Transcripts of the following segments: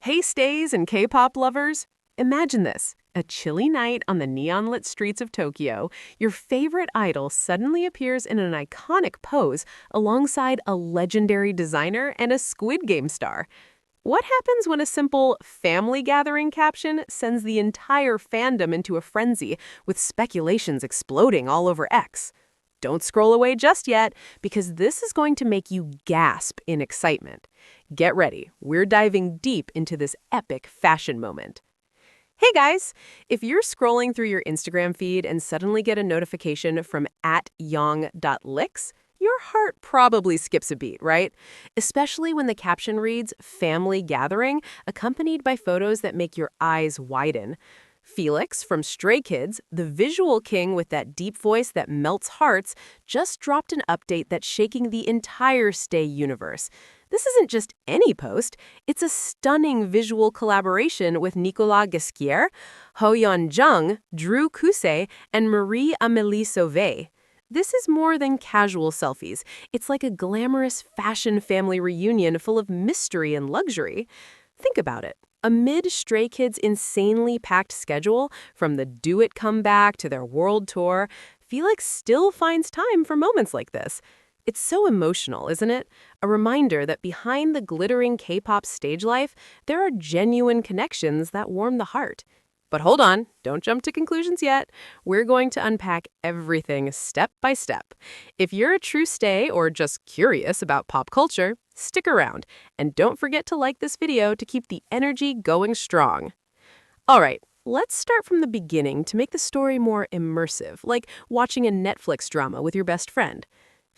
Hey stays and K-pop lovers! Imagine this. A chilly night on the neon-lit streets of Tokyo, your favorite idol suddenly appears in an iconic pose alongside a legendary designer and a Squid Game star. What happens when a simple family gathering caption sends the entire fandom into a frenzy, with speculations exploding all over X? Don't scroll away just yet, because this is going to make you gasp in excitement. Get ready, we're diving deep into this epic fashion moment. Hey guys! If you're scrolling through your Instagram feed and suddenly get a notification from @yong.lix, your heart probably skips a beat, right? Especially when the caption reads "Family Gathering," accompanied by photos that make your eyes widen. Felix from Stray Kids, the visual king with that deep voice that melts hearts, just dropped an update that's shaking the entire Stay universe. This isn't just any post, it's a stunning visual collaboration with Nicolas Ghesquière, Ho-yeon Jung, Drew Kusei, and Marie-Amélie Sauvé. This is more than casual selfies. It's like a glamorous fashion family reunion full of mystery and luxury. Think about it. Amid Stray Kids' insanely packed schedule, from the Do It comeback to their world tour, Felix still finds time for moments like this. It's so emotional, isn't it? A reminder that behind the glittering K-pop stage life, there are genuine connections that warm the heart. But hold on, don't jump to conclusions yet. We're going to unpack everything step by step. If you're a true stay or just curious about pop culture, stick around. And don't forget to like this video to keep the energy going strong. All right, let's start from the beginning to make the story more immersive, like watching a Netflix drama with your best friend.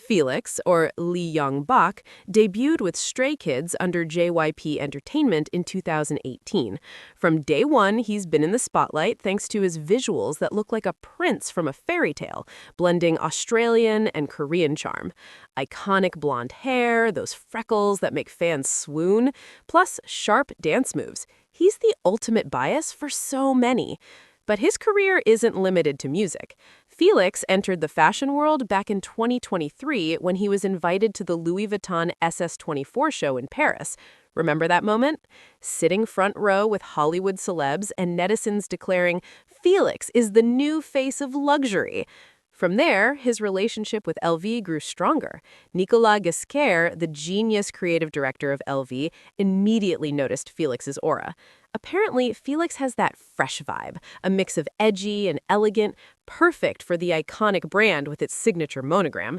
Felix, or Lee Young-bak, debuted with Stray Kids under JYP Entertainment in 2018. From day one, he's been in the spotlight thanks to his visuals that look like a prince from a fairy tale, blending Australian and Korean charm. Iconic blonde hair, those freckles that make fans swoon, plus sharp dance moves. He's the ultimate bias for so many. But his career isn't limited to music. Felix entered the fashion world back in 2023 when he was invited to the Louis Vuitton SS24 show in Paris. Remember that moment? Sitting front row with Hollywood celebs and netizens declaring, "Felix is the new face of luxury." From there, his relationship with LV grew stronger. Nicolas Ghesquière, the genius creative director of LV, immediately noticed Felix's aura. Apparently, Felix has that fresh vibe, a mix of edgy and elegant, perfect for the iconic brand with its signature monogram.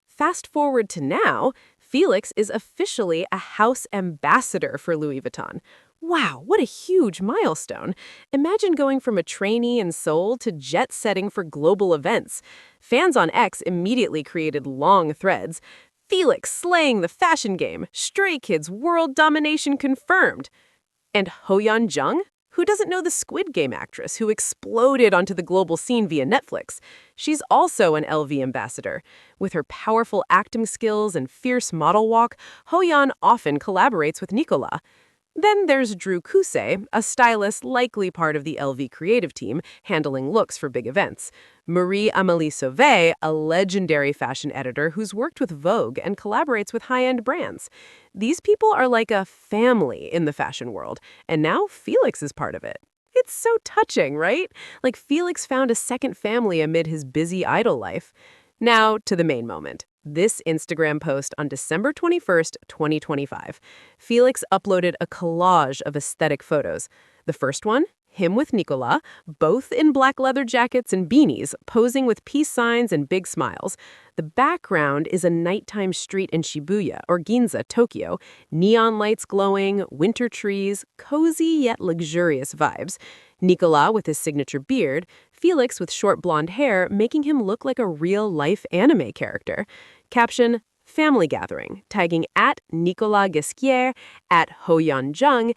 Fast forward to now, Felix is officially a house ambassador for Louis Vuitton. Wow, what a huge milestone. Imagine going from a trainee in Seoul to jet-setting for global events. Fans on X immediately created long threads. "Felix slaying the fashion game. Stray Kids world domination confirmed." And Ho-yeon Jung? Who doesn't know the Squid Game actress who exploded onto the global scene via Netflix? She's also an LV ambassador. With her powerful acting skills and fierce model walk, Ho-yeon often collaborates with Nicolas. Then there's Drew Kusei, a stylist likely part of the LV creative team, handling looks for big events. Marie-Amélie Sauvé, a legendary fashion editor who's worked with Vogue and collaborates with high-end brands. These people are like a family in the fashion world, and now Felix is part of it. It's so touching, right? Like Felix found a second family amid his busy idol life. Now to the main moment. This Instagram post on December 21st, 2025. Felix uploaded a collage of aesthetic photos. The first one, him with Nicolas, both in black leather jackets and beanies, posing with peace signs and big smiles. The background is a nighttime street in Shibuya, or Ginza, Tokyo. Neon lights glowing, winter trees, cozy yet luxurious vibes. Nicolas with his signature beard, Felix with short blonde hair, making him look like a real-life anime character. Caption, "Family Gathering," tagging @Nicolas Ghesquière, @Ho-yeon Jung,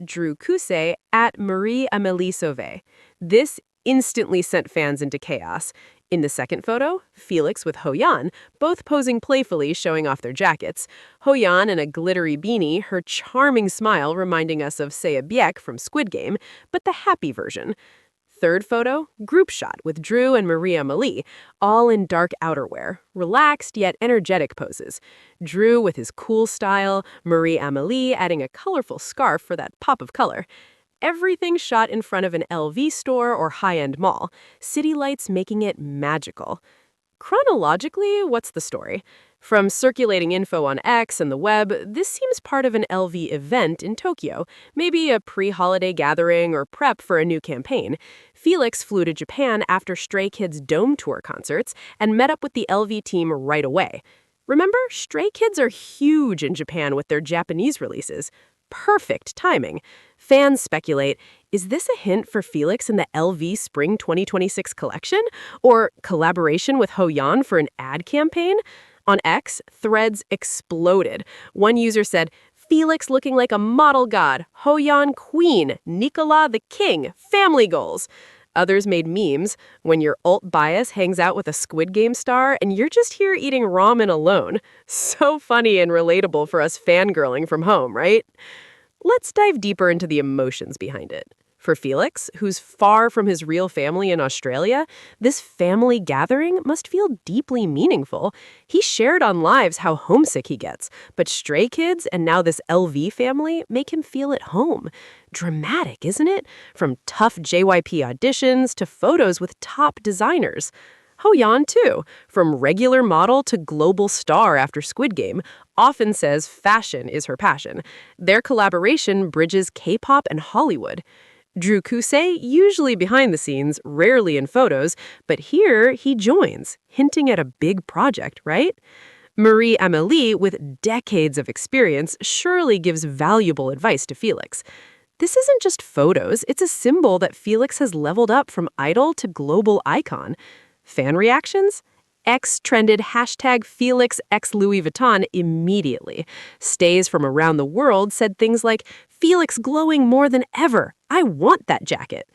@Drew Kusei, @Marie-Amélie Sauvé. This instantly sent fans into chaos. In the second photo, Felix with Ho-yeon, both posing playfully, showing off their jackets. Ho-yeon in a glittery beanie, her charming smile reminding us of Seo Byek from Squid Game, but the happy version. Third photo, group shot with Drew and Marie-Amélie, all in dark outerwear, relaxed yet energetic poses. Drew with his cool style, Marie-Amélie adding a colorful scarf for that pop of color. Everything shot in front of an LV store or high-end mall, city lights making it magical. Chronologically, what's the story? From circulating info on X and the web, this seems part of an LV event in Tokyo, maybe a pre-holiday gathering or prep for a new campaign. Felix flew to Japan after Stray Kids' Dome Tour concerts and met up with the LV team right away. Remember, Stray Kids are huge in Japan with their Japanese releases. Perfect timing. Fans speculate, is this a hint for Felix in the LV Spring 2026 collection? Or collaboration with Hoyan for an ad campaign? On X, threads exploded. One user said, Felix looking like a model god, Hoyan queen, Nicolas the king, family goals. Others made memes when your alt bias hangs out with a Squid Game star and you're just here eating ramen alone. So funny and relatable for us fangirling from home, right? Let's dive deeper into the emotions behind it. For Felix, who's far from his real family in Australia, this family gathering must feel deeply meaningful. He shared on lives how homesick he gets, but Stray Kids and now this LV family make him feel at home. Dramatic, isn't it? From tough JYP auditions to photos with top designers. Hoyan, too, from regular model to global star after Squid Game, often says fashion is her passion. Their collaboration bridges K-pop and Hollywood. Drew Kusei, usually behind the scenes, rarely in photos, but here he joins, hinting at a big project, right? Marie-Amélie, with decades of experience, surely gives valuable advice to Felix. This isn't just photos, it's a symbol that Felix has leveled up from idol to global icon. Fan reactions? X trended hashtag Felix X Louis Vuitton immediately. Stays from around the world said things like, Felix glowing more than ever. I want that jacket.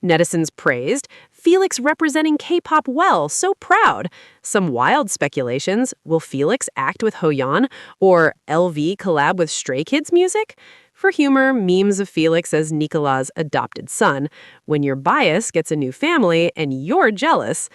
Netizens praised, Felix representing K-pop well, so proud. Some wild speculations, will Felix act with Hoyan or LV collab with Stray Kids music? For humor, memes of Felix as Nicolas' adopted son. When your bias gets a new family and you're jealous,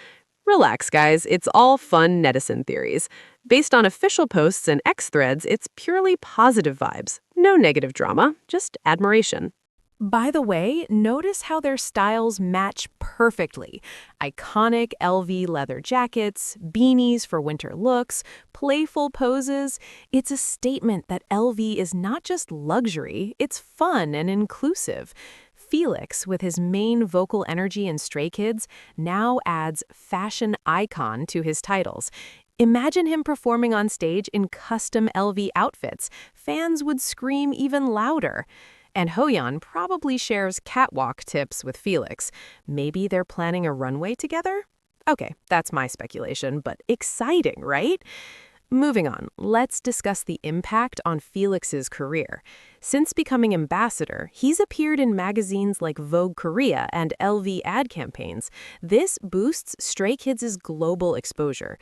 relax, guys, it's all fun netizen theories. Based on official posts and X threads, it's purely positive vibes. No negative drama, just admiration. By the way, notice how their styles match perfectly. Iconic LV leather jackets, beanies for winter looks, playful poses. It's a statement that LV is not just luxury, it's fun and inclusive. Felix, with his main vocal energy in Stray Kids, now adds fashion icon to his titles. Imagine him performing on stage in custom LV outfits. Fans would scream even louder. And Hoyan probably shares catwalk tips with Felix. Maybe they're planning a runway together? Okay, that's my speculation, but exciting, right? Moving on, let's discuss the impact on Felix's career. Since becoming ambassador, he's appeared in magazines like Vogue Korea and LV ad campaigns. This boosts Stray Kids' global exposure.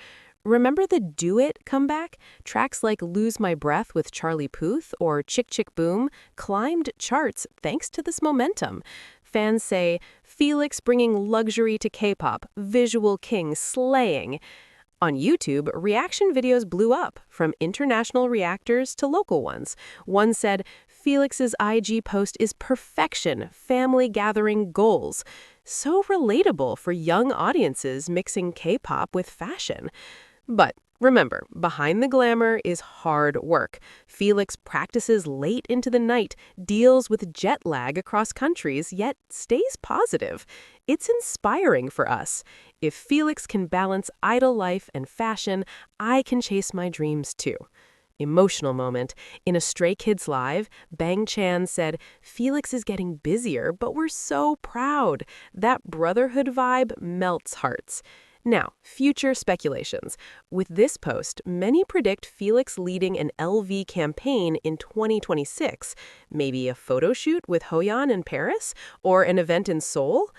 Remember the Do It comeback? Tracks like Lose My Breath with Charlie Puth or Chick Chick Boom climbed charts thanks to this momentum. Fans say, Felix bringing luxury to K-pop, visual king slaying. On YouTube, reaction videos blew up, from international reactors to local ones. One said, Felix's IG post is perfection, family gathering goals. So relatable for young audiences mixing K-pop with fashion. But remember, behind the glamour is hard work. Felix practices late into the night, deals with jet lag across countries, yet stays positive. It's inspiring for us. If Felix can balance idol life and fashion, I can chase my dreams too. Emotional moment. In a Stray Kids Live, Bang Chan said, Felix is getting busier, but we're so proud. That brotherhood vibe melts hearts. Now, future speculations. With this post, many predict Felix leading an LV campaign in 2026. Maybe a photo shoot with Hoyan in Paris or an event in Seoul?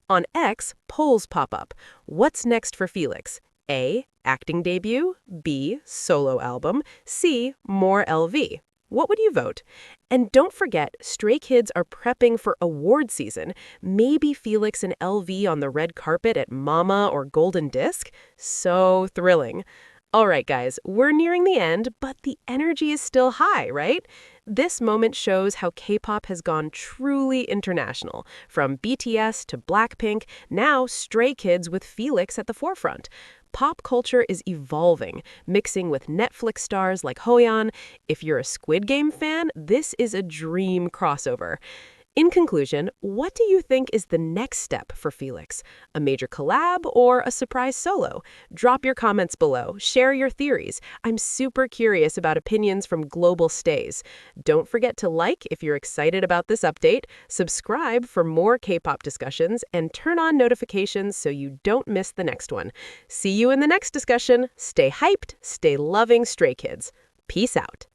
On X, polls pop up. What's next for Felix? A. Acting debut. B. Solo album. C. More LV. What would you vote? And don't forget, Stray Kids are prepping for award season. Maybe Felix and LV on the red carpet at Mama or Golden Disc? So thrilling. All right, guys, we're nearing the end, but the energy is still high, right? This moment shows how K-pop has gone truly international, from BTS to Blackpink, now Stray Kids with Felix at the forefront. Pop culture is evolving, mixing with Netflix stars like Hoyeon. If you're a Squid Game fan, this is a dream crossover. In conclusion, what do you think is the next step for Felix? A major collab or a surprise solo? Drop your comments below. Share your theories. I'm super curious about opinions from global stays. Don't forget to like if you're excited about this update, subscribe for more K-pop discussions, and turn on notifications so you don't miss the next one. See you in the next discussion. Stay hyped, stay loving Stray Kids. Peace out.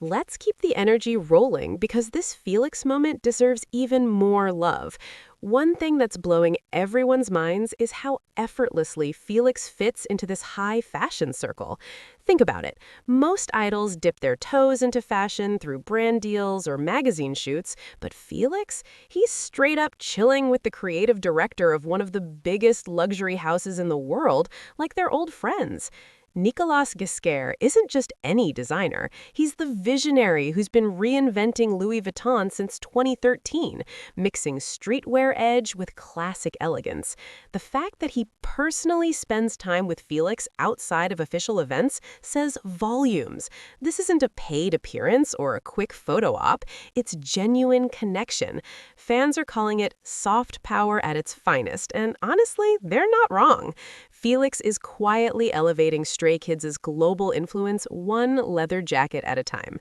Let's keep the energy rolling because this Felix moment deserves even more love. One thing that's blowing everyone's minds is how effortlessly Felix fits into this high fashion circle. Think about it. Most idols dip their toes into fashion through brand deals or magazine shoots, but Felix, he's straight up chilling with the creative director of one of the biggest luxury houses in the world, like they're old friends. Nicolas Ghesquière isn't just any designer. He's the visionary who's been reinventing Louis Vuitton since 2013, mixing streetwear edge with classic elegance. The fact that he personally spends time with Felix outside of official events says volumes. This isn't a paid appearance or a quick photo op. It's genuine connection. Fans are calling it soft power at its finest, and honestly, they're not wrong. Felix is quietly elevating Stray Kids' global influence one leather jacket at a time.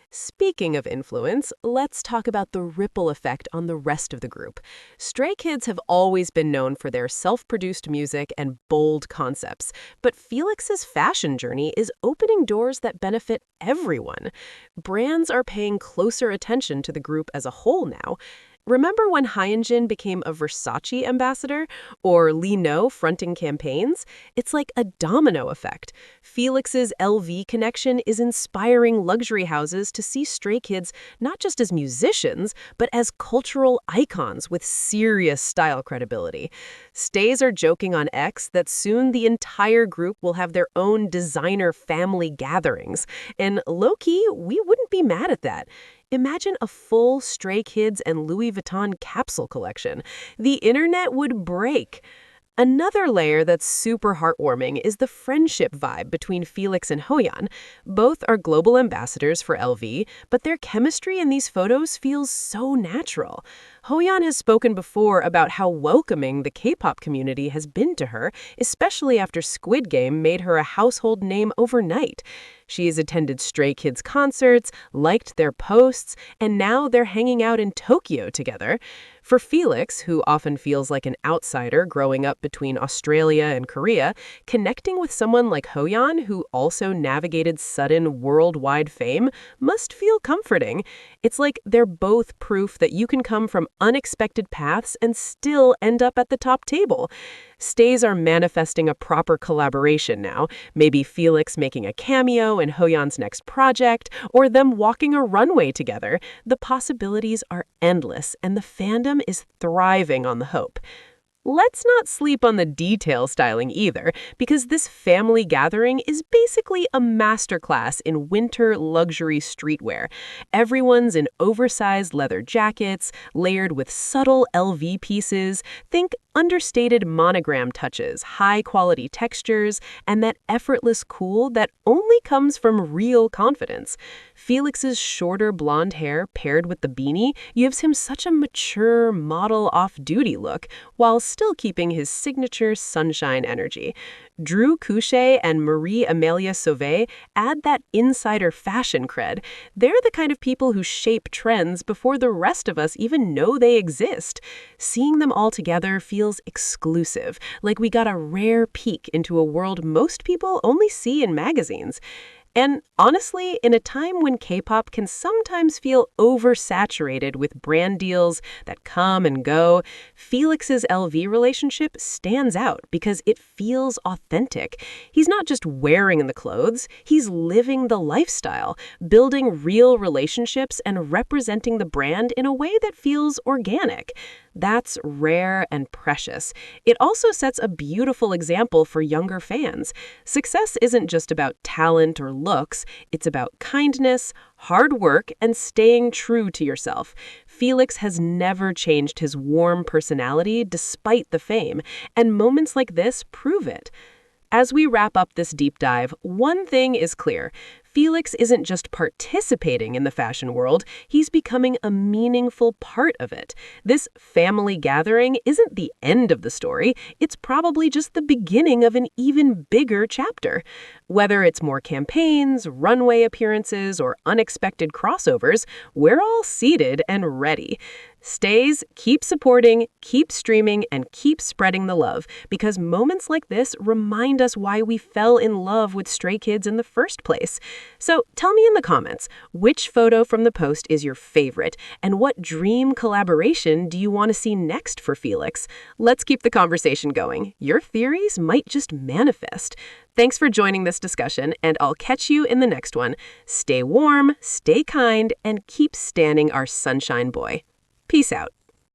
Speaking of influence, let's talk about the ripple effect on the rest of the group. Stray Kids have always been known for their self-produced music and bold concepts, but Felix's fashion journey is opening doors that benefit everyone. Brands are paying closer attention to the group as a whole now. Remember when Hyunjin became a Versace ambassador or Lee Know fronting campaigns? It's like a domino effect. Felix's LV connection is inspiring luxury houses to see Stray Kids not just as musicians, but as cultural icons with serious style credibility. Stays are joking on X that soon the entire group will have their own designer family gatherings. And low-key, we wouldn't be mad at that. Imagine a full Stray Kids and Louis Vuitton capsule collection. The internet would break. Another layer that's super heartwarming is the friendship vibe between Felix and Hoyeon. Both are global ambassadors for LV, but their chemistry in these photos feels so natural. Hoyeon has spoken before about how welcoming the K-pop community has been to her, especially after Squid Game made her a household name overnight. She has attended Stray Kids concerts, liked their posts, and now they're hanging out in Tokyo together. For Felix, who often feels like an outsider growing up between Australia and Korea, connecting with someone like Hoyeon, who also navigated sudden worldwide fame, must feel comforting. It's like they're both proof that you can come from unexpected paths and still end up at the top table. Stays are manifesting a proper collaboration now, maybe Felix making a cameo in Hoyeon's next project, or them walking a runway together. The possibilities are endless, and the fandom is thriving on the hope. Let's not sleep on the detail styling either, because this family gathering is basically a masterclass in winter luxury streetwear. Everyone's in oversized leather jackets, layered with subtle LV pieces. Think understated monogram touches, high-quality textures, and that effortless cool that only comes from real confidence. Felix's shorter blonde hair paired with the beanie gives him such a mature, model off-duty look, while still keeping his signature sunshine energy. Drew Couchet and Marie-Amélie Sauvé add that insider fashion cred. They're the kind of people who shape trends before the rest of us even know they exist. Seeing them all together feels exclusive, like we got a rare peek into a world most people only see in magazines. And honestly, in a time when K-pop can sometimes feel oversaturated with brand deals that come and go, Felix's LV relationship stands out because it feels authentic. He's not just wearing the clothes, he's living the lifestyle, building real relationships and representing the brand in a way that feels organic. That's rare and precious. It also sets a beautiful example for younger fans. Success isn't just about talent or looks, it's about kindness, hard work, and staying true to yourself. Felix has never changed his warm personality despite the fame, and moments like this prove it. As we wrap up this deep dive, one thing is clear. Felix isn't just participating in the fashion world, he's becoming a meaningful part of it. This family gathering isn't the end of the story, it's probably just the beginning of an even bigger chapter. Whether it's more campaigns, runway appearances, or unexpected crossovers, we're all seated and ready. Stays, keep supporting, keep streaming, and keep spreading the love, because moments like this remind us why we fell in love with Stray Kids in the first place. So tell me in the comments, which photo from the post is your favorite, and what dream collaboration do you want to see next for Felix? Let's keep the conversation going. Your theories might just manifest. Thanks for joining this discussion, and I'll catch you in the next one. Stay warm, stay kind, and keep standing our sunshine boy. Peace out.